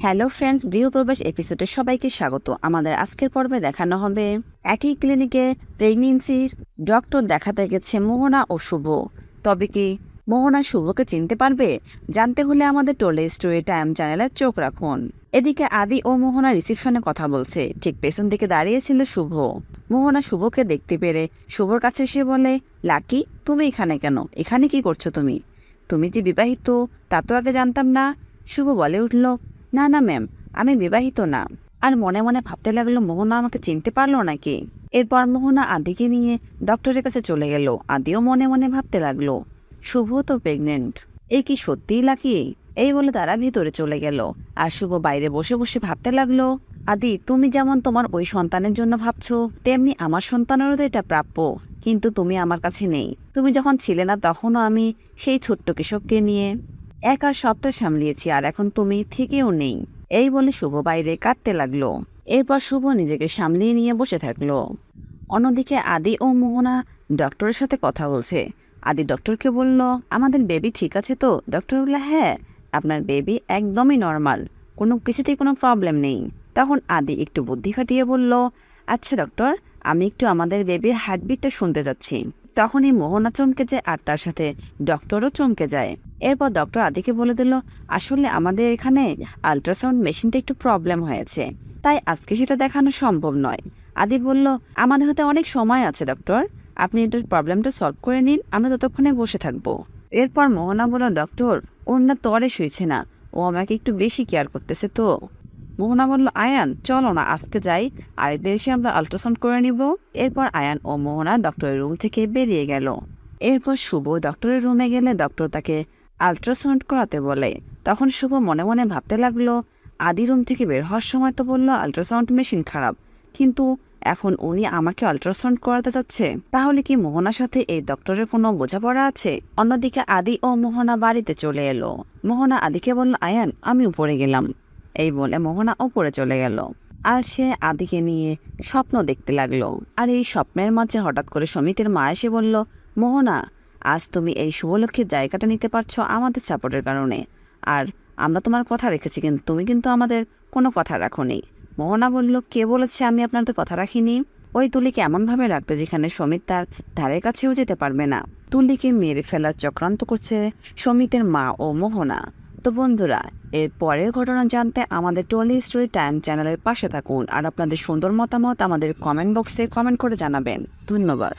Hello friends, গৃহপ্রবেশ এপিসোডে সবাইকে স্বাগত। আমাদের আজকের পর্বে দেখানো হবে একই ক্লিনিকে প্রেগনেন্সির ডক্টর দেখাতে গেছে মোহনা ও শুভ। তবে কি মোহনা শুভকে চিনতে পারবে? জানতে হলে আমাদের টোলে স্টোরি টাইম চ্যানেলে চোখ রাখুন। এদিকে আদি ও মোহনা রিসিপশনে কথা বলছে। ঠিক পেছন দিকে দাঁড়িয়েছিল শুভ। মোহনা শুভকে দেখতে পেরে শুভর কাছে এসে বলে, লাকি, তুমি এখানে কেন? এখানে কি করছো তুমি? তুমি যে বিবাহিত তা তো আগে জানতাম না। শুভ বলে উঠল, না না ম্যাম, আমি বিবাহিত না। আর মনে মনে ভাবতে লাগলো মোহনা আমাকে চিনতে পারলো নাকি। এরপর মোহনা আদিকে নিয়ে ডক্টরের কাছে চলে গেল। আদিও মনে মনে ভাবতে লাগলো, শুভ তো প্রেগনেন্ট, এই কি সত্যিই লাকি? এই বলে তারা ভিতরে চলে গেল। আর শুভ বাইরে বসে বসে ভাবতে লাগলো, আদি, তুমি যেমন তোমার ওই সন্তানের জন্য ভাবছো, তেমনি আমার সন্তানেরও তো এটা প্রাপ্য। কিন্তু তুমি আমার কাছে নেই। তুমি যখন ছিলে না তখনও আমি সেই ছোট্ট কেশবকে নিয়ে একা সবটা সামলিয়েছি, আর এখন তুমি থেকেও নেই। এই বলে শুভ বাইরে কাঁদতে লাগলো। এরপর শুভ নিজেকে সামলিয়ে নিয়ে বসে থাকলো। অন্যদিকে আদি ও মোহনা ডক্টরের সাথে কথা বলছে। আদি ডক্টরকে বলল, আমাদের বেবি ঠিক আছে তো? ডক্টর বলল, হ্যাঁ, আপনার বেবি একদমই নর্মাল, কোনো কিছুতেই কোনো প্রবলেম নেই। তখন আদি একটু বুদ্ধি খাটিয়ে বলল, আচ্ছা ডক্টর, আমি একটু আমাদের বেবির হার্টবিটটা শুনতে যাচ্ছি। তখনই মোহনা চমকে যায়, আর তার সাথে ডক্টরও চমকে যায়। এরপর ডক্টর আদিকে বলে দিল, আসলে আমাদের এখানে আল্ট্রাসাউন্ড মেশিনটা একটু প্রবলেম হয়েছে, তাই আজকে সেটা দেখানো সম্ভব নয়। আদি বলল, আমাদের হাতে অনেক সময় আছে ডক্টর, আপনি এটার প্রবলেমটা সলভ করে নিন, আমরা ততক্ষণে বসে থাকবো। এরপর মোহনা বলল, ডক্টর, ওর না তরে শুয়েছে না, ও আমাকে একটু বেশি কেয়ার করতেছে তো। মোহনা বলল, আয়ান, চলো না আজকে যাই, আর এদের এসে আমরা আল্ট্রাসাউন্ড করে নিব। এরপর আয়ান ও মোহনা ডক্টরের রুম থেকে বেরিয়ে গেল। এরপর শুভ ডক্টরের রুমে গেলে ডক্টর তাকে আল্ট্রাসাউন্ড করাতে বলে। তখন শুভ মনে মনে ভাবতে লাগলো, আদি রুম থেকে বের হওয়ার সময় তো বললো আল্ট্রাসাউন্ড মেশিন খারাপ, কিন্তু এখন উনি আমাকে আল্ট্রাসাউন্ড করাতে যাচ্ছে। তাহলে কি মোহনার সাথে এই ডক্টরের কোনো বোঝাপড়া আছে? অন্যদিকে আদি ও মোহনা বাড়িতে চলে এলো। মোহনা আদিকে বলল, আয়ান, আমি উপরে গেলাম। এই বলে মোহনা ওপরে চলে গেল। আর সে আদিকে নিয়ে স্বপ্ন দেখতে লাগলো। আর এই স্বপ্নের মাঝে হঠাৎ করে সমিতের মা এসে বলল, মোহনা, আজ তুমি এই শুভলক্ষীর জায়গাটা নিতে পারছো আমাদের সাপোর্টের কারণে, আর আমরা তোমার কথা রেখেছি, কিন্তু তুমি কিন্তু আমাদের কোনো কথা রাখোনি। মোহনা বলল, কে বলেছে আমি আপনাদের কথা রাখিনি? ওই তুলিকে এমনভাবে রাখতে যেখানে সমিত তার ধারের কাছেও যেতে পারবে না। তুলিকে মেরে ফেলার চক্রান্ত করছে সমিতের মা ও মোহনা। তো বন্ধুরা, এর পরের ঘটনা জানতে আমাদের টলি স্টোরি টাইম চ্যানেলের পাশে থাকুন, আর আপনাদের সুন্দর মতামত আমাদের কমেন্ট বক্সে কমেন্ট করে জানাবেন। ধন্যবাদ।